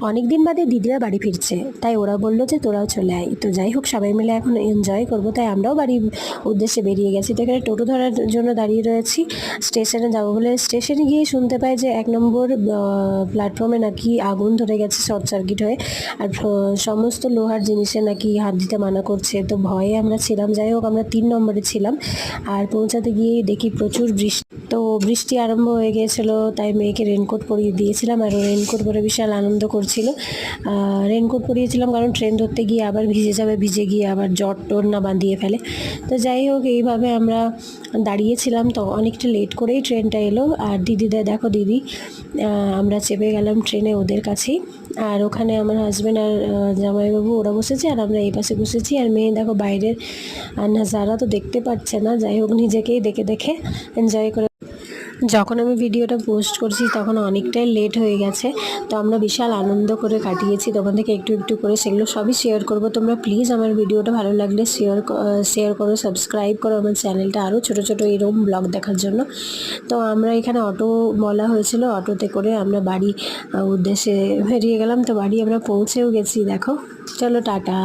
অনেক দিন বাদে দিদিরা বাড়ি ফিরছে, তাই ওরা বললো যে তোরাও চলে আয়। তো যাই হোক, সবাই মিলে এখন এনজয় করবো, তাই আমরাও বাড়ির উদ্দেশ্যে বেরিয়ে গেছি। তো এখানে টোটো ধরার জন্য দাঁড়িয়ে রয়েছি। স্টেশনে যাবো বলে স্টেশনে গিয়ে শুনতে পাই যে 1 নম্বর প্ল্যাটফর্মে নাকি আগুন ধরে গেছে শর্ট সার্কিট হয়ে, আর সমস্ত লোহার জিনিসে নাকি হাত দিতে মানা করছে। তো ভয়ে আমরা ছিলাম। যাই হোক, আমরা 3 নম্বরে ছিলাম। আর পৌঁছাতে গিয়ে দেখি প্রচুর বৃষ্টি। তো বৃষ্টি আরম্ভ হয়ে গিয়েছিলো, তাই মেয়েকে রেনকোট পরিয়ে দিয়েছিলাম, আর ও রেনকোট পরে বিশাল আনন্দ করছিল। রেনকোট পরিয়েছিলাম কারণ ট্রেন ধরতে গিয়ে আবার ভিজে যাবে, ভিজে গিয়ে আবার জ্বর টর না বাঁধিয়ে ফেলে। তো যাই হোক, এইভাবে আমরা দাঁড়িয়েছিলাম। তো অনেকটা লেট করেই ট্রেনটা এলো। আর দিদিদের দেখো, দিদি আমরা চেপে গেলাম ট্রেনে ওদের কাছেই। আর ওখানে আমার হাজব্যান্ড আর জামাইবাবু ওরা বসেছে, আর আমরা এই পাশে বসেছি। আর মেয়ে দেখো বাইরের নাজারা তো দেখতে পাচ্ছে না। যাই হোক, নিজেকেই দেখে দেখে এনজয় করে। যখন আমি ভিডিওটা পোস্ট করছি তখন অনেকটাই লেট হয়ে গেছে। তো আমরা বিশাল আনন্দ করে কাটিয়েছি। তখন থেকে একটু একটু করে সেগুলো সবই শেয়ার করব। তোমরা প্লিজ আমার ভিডিওটা ভালো লাগলে শেয়ার করো, সাবস্ক্রাইব করো আমার চ্যানেলটা, আরও ছোটো ছোটো এরকম ব্লগ দেখার জন্য। তো আমরা এখানে অটো বলা হয়েছিল, অটোতে করে আমরা বাড়ি উদ্দেশ্যে বেরিয়ে গেলাম। তো বাড়ি আমরা পৌঁছেও গেছি। দেখো, চলো টাটা।